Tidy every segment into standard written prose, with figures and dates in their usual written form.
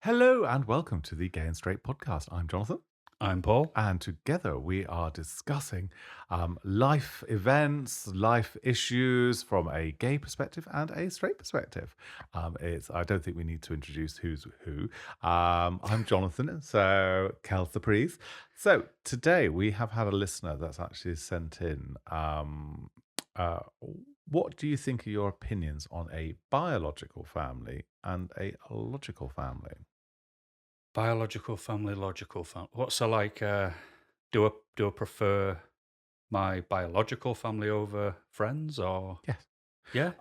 Hello and welcome to the Gay and Straight podcast. I'm Jonathan, I'm Paul. and together we are discussing life events, life issues from a gay perspective and a straight perspective. I don't think we need to introduce who's who. I'm Jonathan, so Kel Surprise. So today we have had a listener that's actually sent in. Uh, what do you think are your opinions on a biological family and a logical family? Biological family, logical family. What's so like? Do I prefer my biological family over friends or Yes. yeah?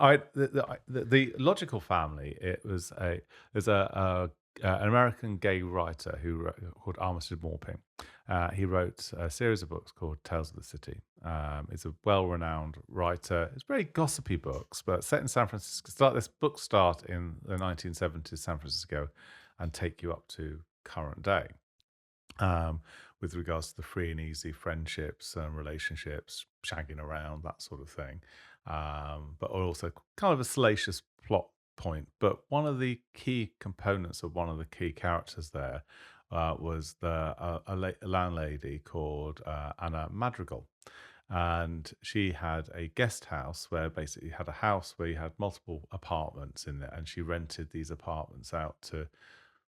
The logical family. There's an American gay writer called Armistead Maupin. He wrote a series of books called Tales of the City. He's a well-renowned writer. It's very gossipy books, but set in San Francisco. This book start in the 1970s, San Francisco, and take you up to current day um, with regards to the free and easy friendships and relationships, shagging around, that sort of thing. But also kind of a salacious plot point. But one of the key components of one of the key characters there was a landlady called Anna Madrigal. And she had a guest house where basically you had a house where you had multiple apartments in it, and she rented these apartments out to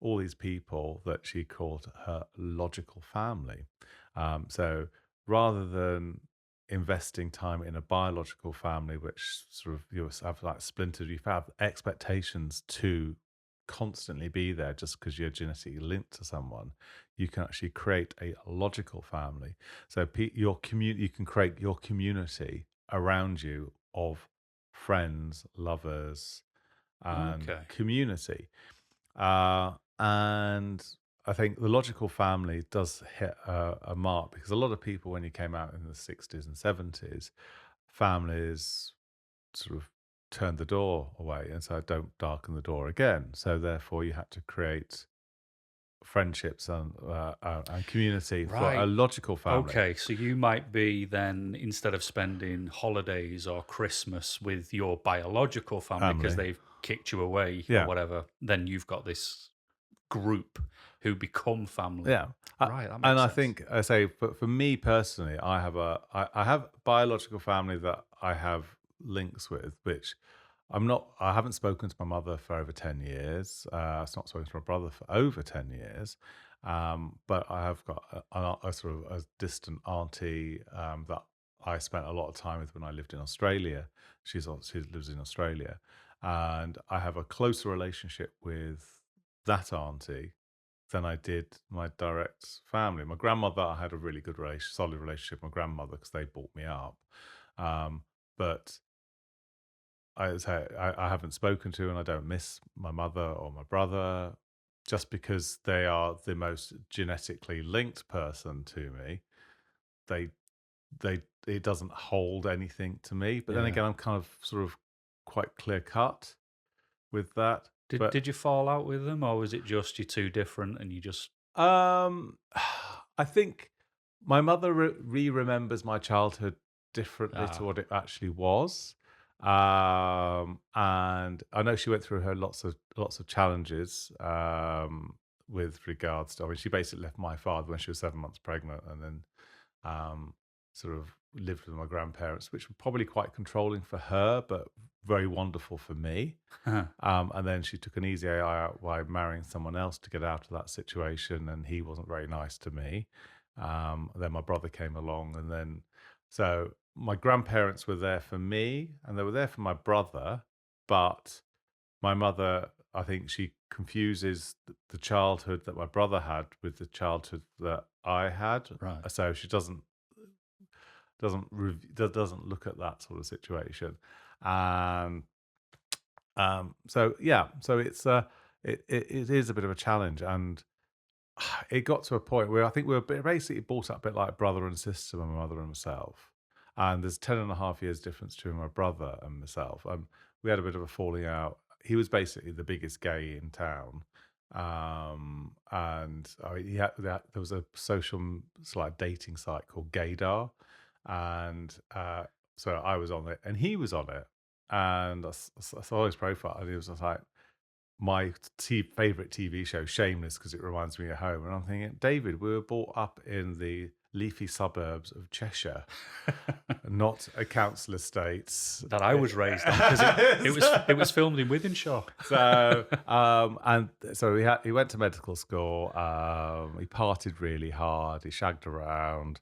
all these people that she called her logical family. So rather than investing time in a biological family, which sort of you have like splintered, you have expectations to constantly be there just because you're genetically linked to someone, you can actually create a logical family. So you can create your community around you of friends, lovers, and Okay, community. And I think the logical family does hit a mark because a lot of people, when you came out in the 60s and 70s, families sort of turned the door away and said, don't darken the door again. So therefore, you had to create friendships and community for a right. logical family. Okay, so you might be then instead of spending holidays or Christmas with your biological family because Family. they've kicked you away or Yeah. whatever, then you've got this group who become family. Yeah, Right, that and makes I sense. think I say for me personally, I have biological family that I have links with, which I haven't spoken to my mother for over 10 years. I've not spoken to my brother for over 10 years. But I have got a sort of a distant auntie that I spent a lot of time with when I lived in Australia. She lives in Australia, and I have a closer relationship with that auntie than I did my direct family. My grandmother, I had a really good solid relationship with my grandmother because they brought me up. Um, but I haven't spoken to and I don't miss my mother or my brother just because they are the most genetically linked person to me. They they it doesn't hold anything to me. But then Yeah. again, I'm kind of sort of quite clear cut with that. Did But did you fall out with them, or was it just you two different and you just Um, I think my mother remembers my childhood differently to ah what it actually was. And I know she went through her lots of challenges with regards to. I mean, she basically left my father when she was 7 months pregnant, and then um, sort of lived with my grandparents, which were probably quite controlling for her, but very wonderful for me. And then she took an easy way out by marrying someone else to get out of that situation, and he wasn't very nice to me. Then my brother came along, and then so my grandparents were there for me, and they were there for my brother. But my mother, I think she confuses the childhood that my brother had with the childhood that I had. right. So she doesn't look at that sort of situation, and so yeah, so it is a bit of a challenge, and it got to a point where I think we were basically brought up a bit like brother and sister, my mother and myself. And there's 10.5 years difference between my brother and myself. We had a bit of a falling out. He was basically the biggest gay in town. And there was a like dating site called Gaydar. And so I was on it and he was on it. And I saw his profile and he was just like, my favorite TV show, Shameless, because it reminds me of home. And I'm thinking, David, we were brought up in the leafy suburbs of Cheshire, not a council estates. That I was raised on, because it was filmed in Wythenshawe. So he went to medical school. He partied really hard. He shagged around.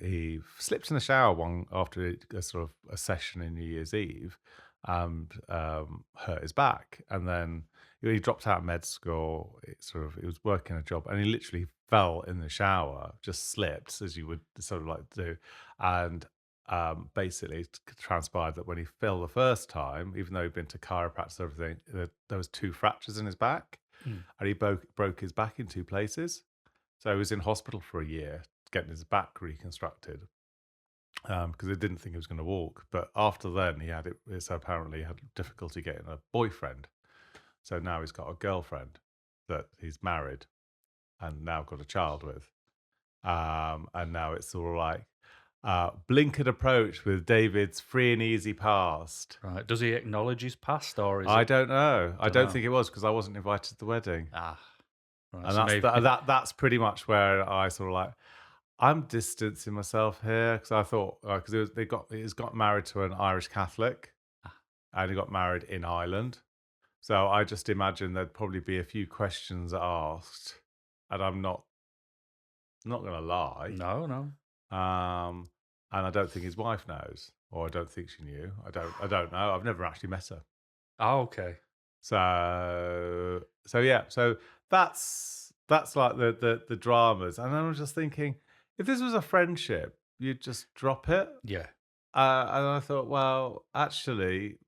He slipped in the shower one after a sort of a session in New Year's Eve, and hurt his back. And then he dropped out of med school. He was working a job, and he literally fell in the shower, just slipped, as you would sort of like do, and basically it transpired that when he fell the first time, even though he'd been to chiropractors and everything, there was 2 fractures in his back, Mm. and he broke his back in 2 places. So he was in hospital for a year getting his back reconstructed, because they didn't think he was going to walk. But after then, so apparently he had difficulty getting a boyfriend. So now he's got a girlfriend that he's married and now got a child with. And now it's sort of like blinkered approach with David's free and easy past. Right. Does he acknowledge his past, or is I it? don't know. I don't Dunno. think it was, because I wasn't invited to the wedding. Ah. Right. And So maybe. that's pretty much where I sort of like, I'm distancing myself here, because I thought, because he's got married to an Irish Catholic, Ah. and he got married in Ireland. So I just imagine there'd probably be a few questions asked, and I'm not going to lie. No, no. And I don't think his wife knows, or I don't think she knew. I don't know. I've never actually met her. Oh, okay. So yeah. So that's like the dramas. And I was just thinking, if this was a friendship, you'd just drop it. Yeah. And I thought, well, actually,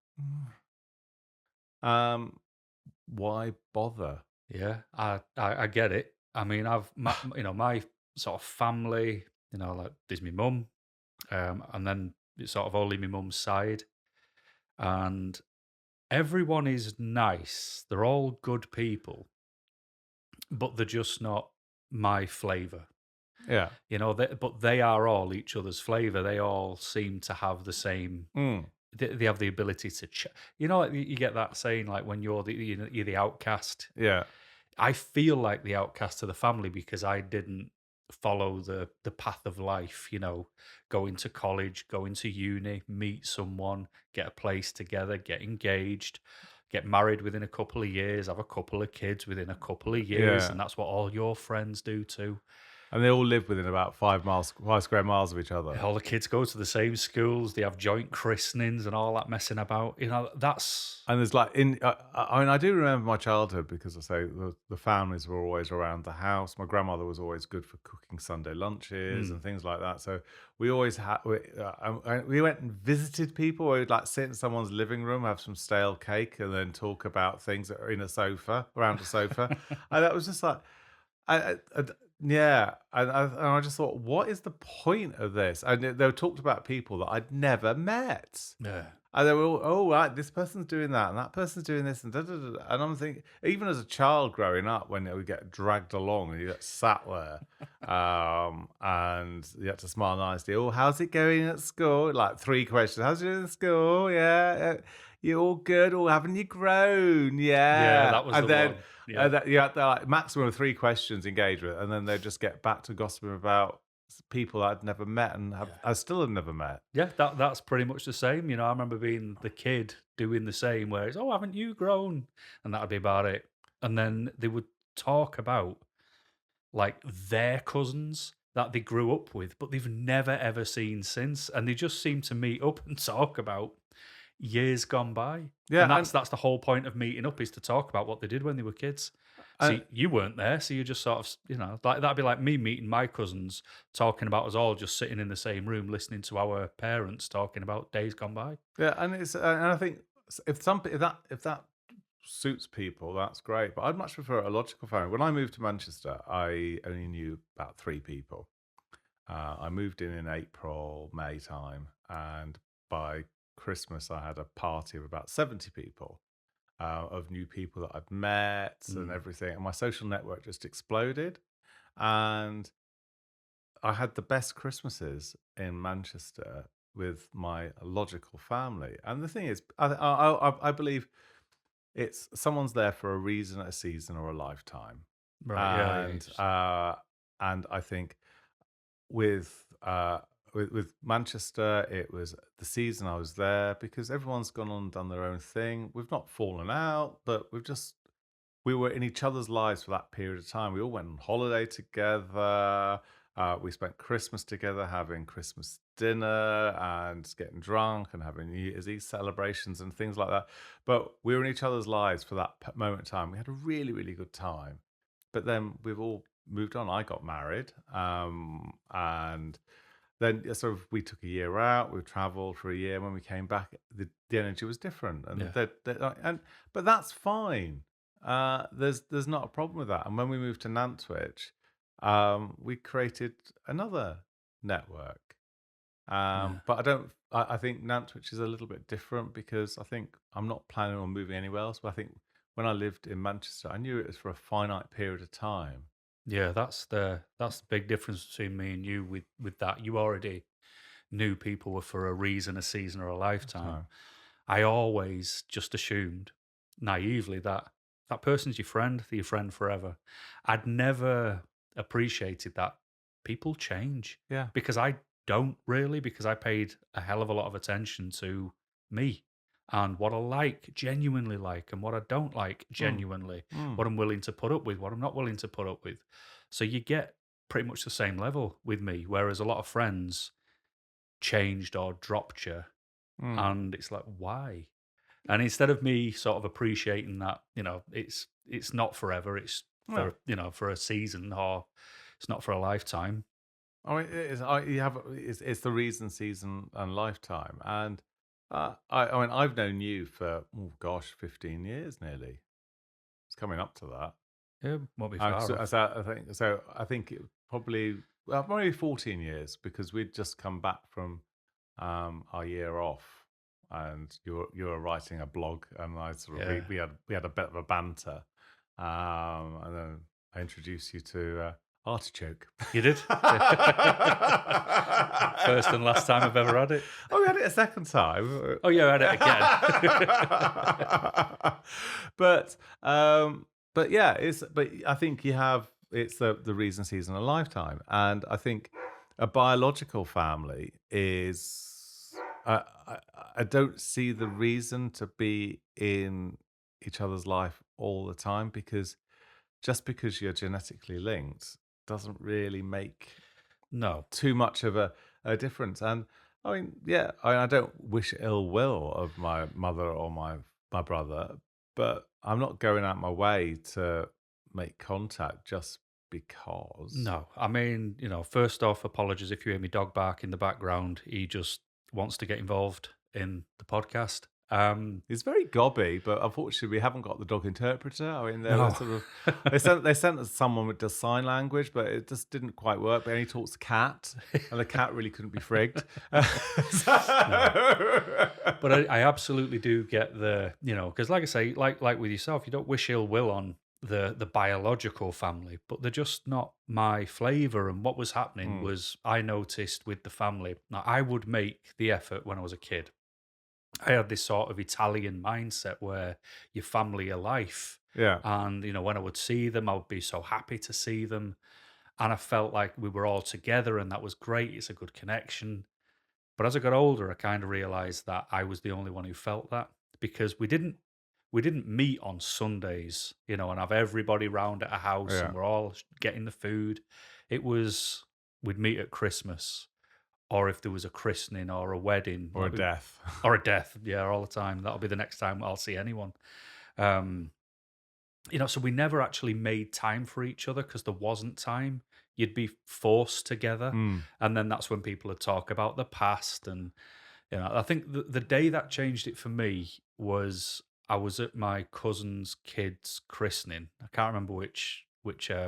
why bother? Yeah. I get it. I mean, my sort of family, like there's my mum, and then it's sort of only my mum's side, and everyone is nice. They're all good people, but they're just not my flavour. Yeah. But they are all each other's flavour. They all seem to have the same. Mm. They have the ability to, like you get that saying, like when you're the outcast. Yeah. I feel like the outcast of the family because I didn't follow the path of life. Going to college, going to uni, meet someone, get a place together, get engaged, get married within a couple of years, have a couple of kids within a couple of years, Yeah. and that's what all your friends do too. And they all live within about 5 square miles of each other. All the kids go to the same schools. They have joint christenings and all that messing about. That's And there's like I mean, I do remember my childhood, because I say the families were always around the house. My grandmother was always good for cooking Sunday lunches and things like that. So we always had we went and visited people. We'd like sit in someone's living room, have some stale cake, and then talk about things that are in a sofa around a sofa. And that was just like, yeah, and I just thought, what is the point of this? And they were talked about people that I'd never met. yeah. And they were all, oh, right, this person's doing that, and that person's doing this, and da, da, da, da. And I'm thinking, even as a child growing up, when it would get dragged along and you get sat there, and you had to smile nicely. Oh, how's it going at school? Like 3 questions. How's it going at school? Yeah. You all good? Or haven't you grown? Yeah. Yeah, that was and the then, one. Yeah. you had like maximum of 3 questions engaged with, and then they just get back to gossiping about people I'd never met and I still have never met. Yeah, that's pretty much the same. I remember being the kid doing the same, where it's, oh, haven't you grown? And that'd be about it. And then they would talk about like their cousins that they grew up with, but they've never ever seen since. And they just seem to meet up and talk about years gone by. Yeah, And that's the whole point of meeting up, is to talk about what they did when they were kids. So you weren't there, so you just sort of, like that'd be like me meeting my cousins, talking about us all just sitting in the same room, listening to our parents talking about days gone by. Yeah, and I think if that suits people, that's great. But I'd much prefer a logical family. When I moved to Manchester, I only knew about 3 people. I moved in April, May time, and by Christmas I had a party of about 70 people, of new people that I'd met and everything, and my social network just exploded. And I had the best Christmases in Manchester with my logical family. And the thing is, I believe it's someone's there for a reason, a season, or a lifetime. Right. Yeah. Yeah. And and I think with with Manchester, it was the season I was there because everyone's gone on and done their own thing. We've not fallen out, but we were in each other's lives for that period of time. We all went on holiday together. We spent Christmas together, having Christmas dinner and getting drunk and having New Year's Eve celebrations and things like that. But we were in each other's lives for that moment in time. We had a really, really good time. But then we've all moved on. I got married, and then sort of we took a year out. We traveled for a year. When we came back, the energy was different, and Yeah. and but that's fine. There's not a problem with that. And when we moved to Nantwich, we created another network. Yeah. But I don't. I think Nantwich is a little bit different because I think I'm not planning on moving anywhere else. But I think when I lived in Manchester, I knew it was for a finite period of time. Yeah. That's the big difference between me and you with that. You already knew people were for a reason, a season, or a lifetime. Time. I always just assumed naively that that person's your friend, they're your friend forever. I'd never appreciated that people change Yeah. because I don't really, because I paid a hell of a lot of attention to me and what I like, genuinely like, and what I don't like, Mm, genuinely, mm, what I'm willing to put up with, what I'm not willing to put up with. So you get pretty much the same level with me, whereas a lot of friends changed or dropped you mm. and it's like, why? And instead of me sort of appreciating that, it's not forever, it's Yeah. for a season or it's not for a lifetime. I mean, it is, you have it's the reason, season, and lifetime. And I mean, I've known you for oh gosh, 15 years nearly. It's coming up to that. Yeah, won't be So, far off. I think so. I think it probably well, maybe 14 years because we'd just come back from our year off, and you were writing a blog, and I sort of Yeah, we had a bit of a banter, and then I introduced you to artichoke. you did. First and last time I've ever had it. Oh, we had it a second time. Oh yeah, I had it again. but but yeah, it's but I think you have it's the reason, season, a lifetime, and I think a biological family is I I don't see the reason to be in each other's life all the time because just because you're genetically linked doesn't really make No, too much of a difference. And I mean, yeah, I don't wish ill will of my mother or my brother, but I'm not going out my way to make contact just because. no. I mean, first off, apologies if you hear me dog bark in the background. He just wants to get involved in the podcast. It's very gobby, but unfortunately, we haven't got the dog interpreter. I mean, they were No. sort of they sent us someone with does sign language, but it just didn't quite work. But he only talks to cat, and the cat really couldn't be frigged. No. So- But I absolutely do get because like I say, like with yourself, you don't wish ill will on the biological family, but they're just not my flavour. And what was happening Mm, was I noticed with the family. Now I would make the effort when I was a kid. I had this sort of Italian mindset where your family are life. yeah. And, when I would see them, I would be so happy to see them. And I felt like we were all together and that was great. It's a good connection. But as I got older, I kind of realized that I was the only one who felt that because we didn't meet on Sundays, and have everybody round at a house Yeah. and we're all getting the food. It was we'd meet at Christmas or if there was a christening or a wedding Or a death. or a death, yeah, all the time. That'll be the next time I'll see anyone. Um, so we never actually made time for each other because there wasn't time. You'd be forced together, Mm, and then that's when people would talk about the past. And I think the day that changed it for me was I was at my cousin's kid's christening. I can't remember which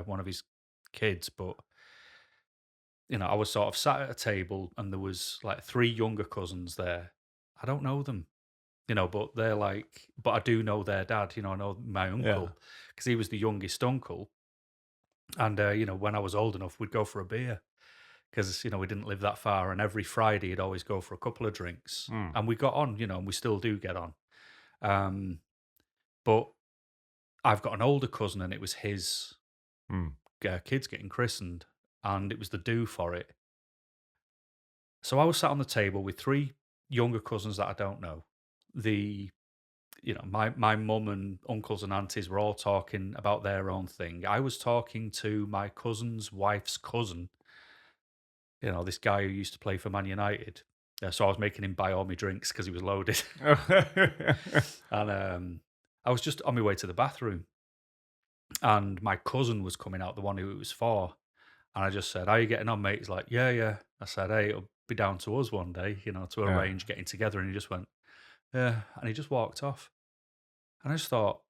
one of his kids, but I was sort of sat at a table and there was like three younger cousins there. I don't know them, but they're like, but I do know their dad. I know my yeah. uncle because he was the youngest uncle. And, when I was old enough, we'd go for a beer because, we didn't live that far. And every Friday, he'd always go for a couple of drinks. Mm, And we got on, and we still do get on. Um, But I've got an older cousin, and it was his Mm. kids getting christened, and it was the do for it. So I was sat on the table with three younger cousins that I don't know. The my mum and uncles and aunties were all talking about their own thing. I was talking to my cousin's wife's cousin, this guy who used to play for Man United. So I was making him buy all my drinks because he was loaded. And I was just on my way to the bathroom, and my cousin was coming out, the one who it was for. And I just said, "How you getting on, mate?" He's like, "Yeah, yeah." I said, "Hey, it'll be down to us one day, to Yeah. arrange getting together." And he just went, "Yeah," and he just walked off. And I just thought,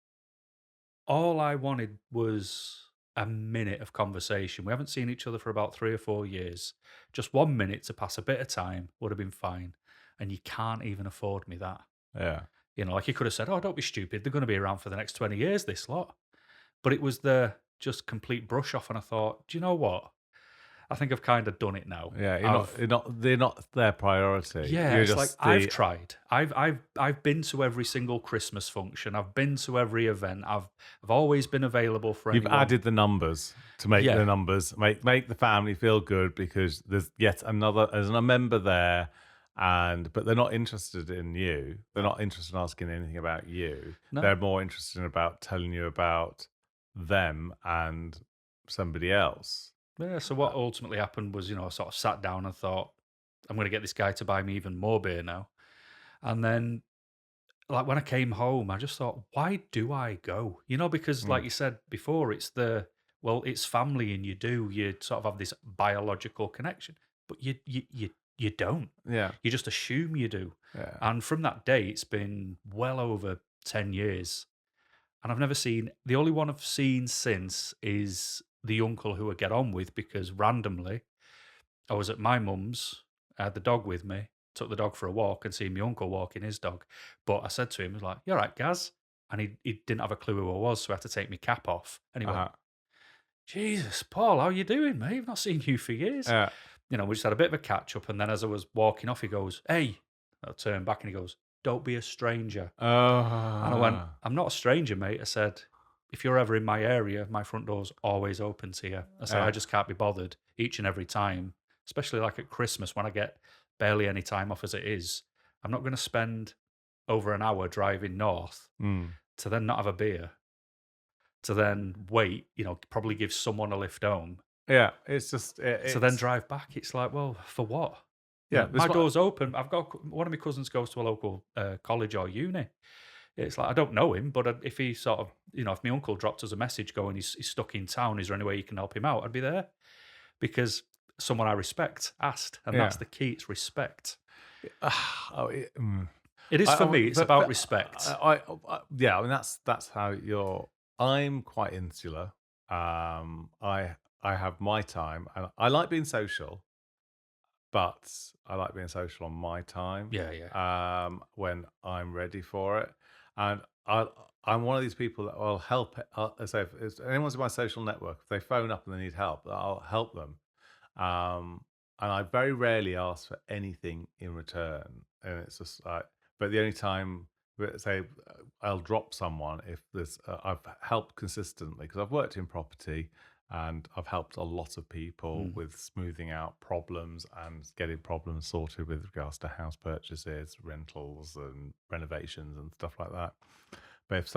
all I wanted was a minute of conversation. We haven't seen each other for about 3 or 4 years. Just 1 minute to pass a bit of time would have been fine. And you can't even afford me that. Yeah. Like you could have said, "Oh, don't be stupid. They're going to be around for the next 20 years, this lot." But it was the just complete brush off. And I thought, do you know what? I think I've kind of done it now. Yeah. I've They're not their priority. Yeah, You're it's like just I've the. tried. I've been to every single Christmas function. I've been to every event. I've always been available for You've anyone. added the numbers to make Yeah. the numbers make the family feel good because there's a member there, but they're not interested in you. They're not interested in asking anything about you. No. They're more interested in about telling you about them and somebody else. Yeah. So what ultimately happened was, I sort of sat down and thought, I'm going to get this guy to buy me even more beer now. And then, like when I came home, I just thought, why do I go? Because like Mm. you said before, it's family, and you sort of have this biological connection, but you don't. Yeah, You just assume you do. yeah. And from that day, it's been well over 10 years. And I've never seen, the only one I've seen since is the uncle who I get on with, because randomly I was at my mum's, I had the dog with me, took the dog for a walk and seen my uncle walking his dog. But I said to him, I was like, "You all right, Gaz?" And he didn't have a clue who I was, so I had to take my cap off. And he went, Uh-huh. "Jesus, Paul, how you doing, mate? I've not seen you for years." Yeah. We just had a bit of a catch up. And then as I was walking off, he goes, "Hey," I turned back and he goes, "Don't be a stranger." And I went, Oh, "I'm not a stranger, mate." I said, "If you're ever in my area, my front door's always open to you." I said, "I yeah. just can't be bothered each and every time, especially like at Christmas when I get barely any time off as it is. I'm not going to spend over an hour driving north Mm. to then not have a beer, to then wait, probably give someone a lift home, Yeah. It's just to then it's drive back." It's like, well, for what? yeah. My This what door's open. I've got one of my cousins goes to a local college or uni. It's like I don't know him, but if he sort of, if my uncle dropped us a message going, he's stuck in town, is there any way you can help him out? I'd be there, because someone I respect asked, and yeah. that's the key. It's respect. Oh, It is for me. It's about but respect. yeah. I mean, that's how you're. I'm quite insular. I have my time, and I like being social, but I like being social on my time. Yeah, yeah. When I'm ready for it, and I'm one of these people that will help. I say if anyone's in my social network, if they phone up and they need help, I'll help them. And I very rarely ask for anything in return. And it's just like, but the only time, say, I'll drop someone if I've helped consistently because I've worked in property and I've helped a lot of people Mm. with smoothing out problems and getting problems sorted with regards to house purchases, rentals, and renovations and stuff like that. But if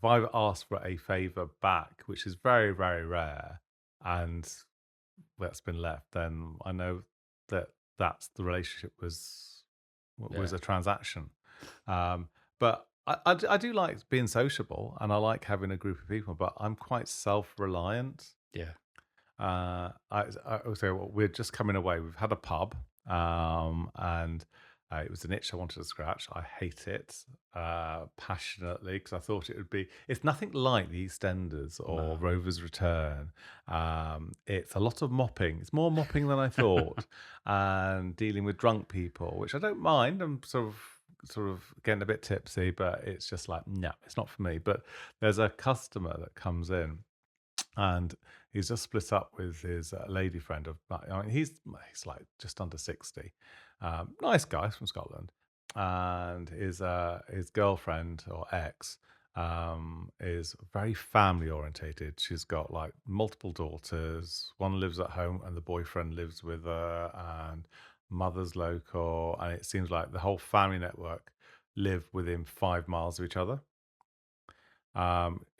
I've asked for a favor back, which is very, very rare, and that's been left, then I know that the relationship was Yeah, a transaction. But I do like being sociable and I like having a group of people, but I'm quite self-reliant. yeah. I would say we're just coming away. We've had a pub, and it was an itch I wanted to scratch. I hate it passionately because I thought it would be. It's nothing like the EastEnders or No. Rover's Return. It's a lot of mopping. It's more mopping than I thought, and dealing with drunk people, which I don't mind. I'm sort of getting a bit tipsy, but it's just like no, it's not for me. But there's a customer that comes in and he's just split up with his lady friend of I mean, he's like just under 60, nice guy from Scotland, and his girlfriend or ex is very family orientated. She's got like multiple daughters. One lives at home, and the boyfriend lives with her, and mother's local. And it seems like the whole family network live within 5 miles of each other.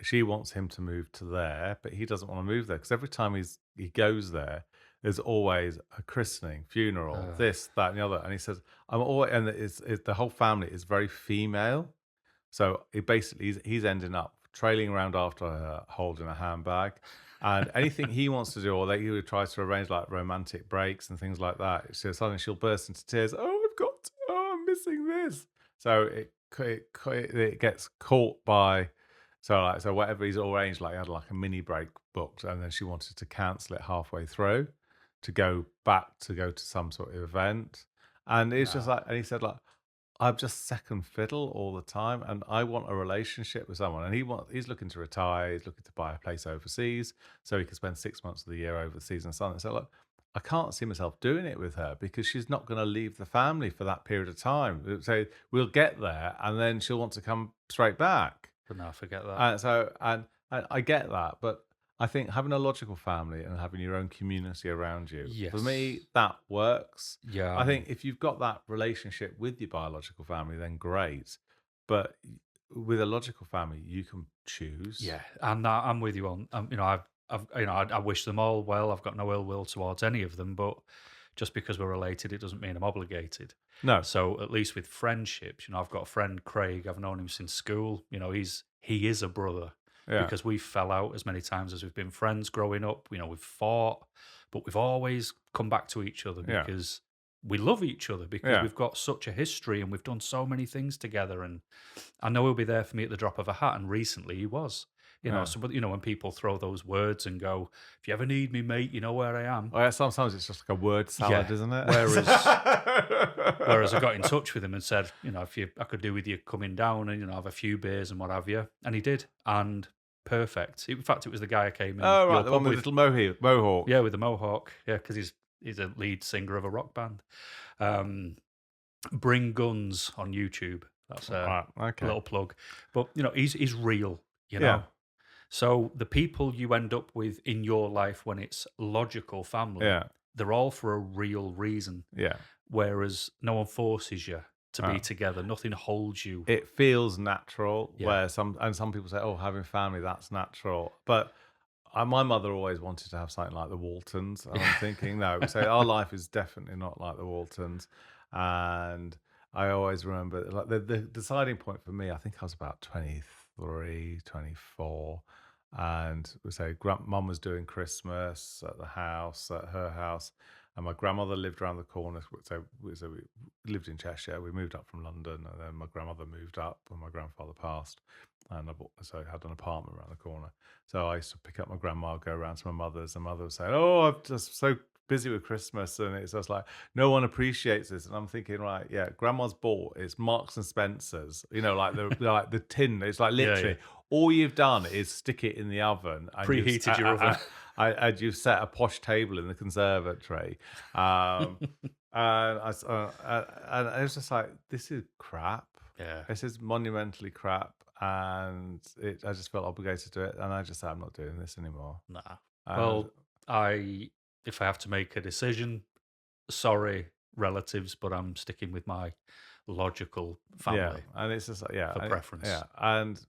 She wants him to move to there, but he doesn't want to move there because every time he goes there, there's always a christening, funeral, Uh, this, that, and the other. And he says, "I'm always," and the whole family is very female. So it basically he's ending up trailing around after her, holding a handbag, and anything he wants to do, or that he would try to arrange like romantic breaks and things like that. So suddenly she'll burst into tears. Oh, I've got, oh, I'm missing this. So it gets caught by. So whatever he's arranged, like he had like a mini break booked, and then she wanted to cancel it halfway through to go to some sort of event. And it's just no. like, and he said like, I'm just second fiddle all the time, and I want a relationship with someone. And he's looking to retire. He's looking to buy a place overseas so he can spend 6 months of the year overseas and so on. So look, I can't see myself doing it with her because she's not going to leave the family for that period of time. So we'll get there, and then she'll want to come straight back. But no, forget that. And I get that, but I think having a logical family and having your own community around you, for me, Yes. that works. Yeah. I think if you've got that relationship with your biological family, then great. But with a logical family, you can choose. Yeah, and I'm with you on. I wish them all well. I've got no ill will towards any of them, but just because we're related, it doesn't mean I'm obligated. No, So at least with friendships, I've got a friend Craig. I've known him since school. He is a brother yeah, because we fell out as many times as we've been friends growing up. We've fought, but we've always come back to each other yeah, because we love each other because yeah, we've got such a history and we've done so many things together. And I know he'll be there for me at the drop of a hat. And recently he was. yeah. So but when people throw those words and go, "If you ever need me, mate, you know where I am." Well, yeah, sometimes it's just like a word salad, Yeah. isn't it? Whereas I got in touch with him and said, if I could do with you coming down and have a few beers and what have you, and he did, and perfect. In fact, it was the guy I came in Oh, your right, the one pub with the with, little mohawk. yeah, with the mohawk, yeah, because he's a lead singer of a rock band. Um, Bring Guns on YouTube. That's Right, a okay. little plug, but he's real. You Yeah, know, so the people you end up with in your life when it's logical family, yeah, they're all for a real reason. yeah. Whereas no one forces you to be Uh, together. Nothing holds you. it feels natural, Yeah. where some people say, "Oh, having family, that's natural." But my mother always wanted to have something like the Waltons, and I'm thinking, no. So our life is definitely not like the Waltons. And I always remember, like the deciding point for me, I think I was about 23, 24, and we say mum was doing Christmas at the house, at her house, and my grandmother lived around the corner. So we lived in Cheshire. We moved up from London, and then my grandmother moved up when my grandfather passed, and so I had an apartment around the corner. So I used to pick up my grandma, go around to my mother's, and mother would say, "Oh, I'm just so busy with Christmas," and it's just like no one appreciates this. And I'm thinking, right, yeah, grandma's bought it's Marks and Spencers, like the tin. It's like Yeah, yeah. literally all you've done is stick it in the oven and Preheated your oven. and you've set a posh table in the conservatory. Um, and it was just like, this is crap. Yeah. This is monumentally crap, and I just felt obligated to it, and I just said, I'm not doing this anymore. Nah. And Well, if I have to make a decision, sorry, relatives, but I'm sticking with my logical yeah, family and it's just like, for preference. and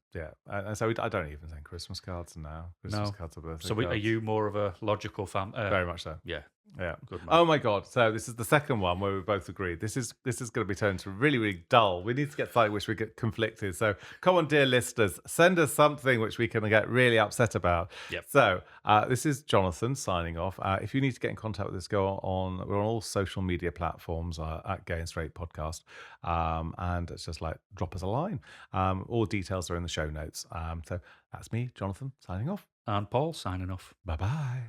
so I don't even send Christmas cards now. Christmas No. cards or birthday So are cards. you more of a logical family? Very much so. Yeah. Yeah. Good man. Oh my god. So this is the second one where we both agreed. This is going to be turned to really, really dull. We need to get something which we get conflicted. So come on, dear listeners, send us something which we can get really upset about. Yep. So this is Jonathan signing off. If you need to get in contact with us, we're on all social media platforms at Gay and Straight Podcast, and it's just like drop us a line. All details are in the show notes. So that's me, Jonathan, signing off. And Paul signing off. Bye bye.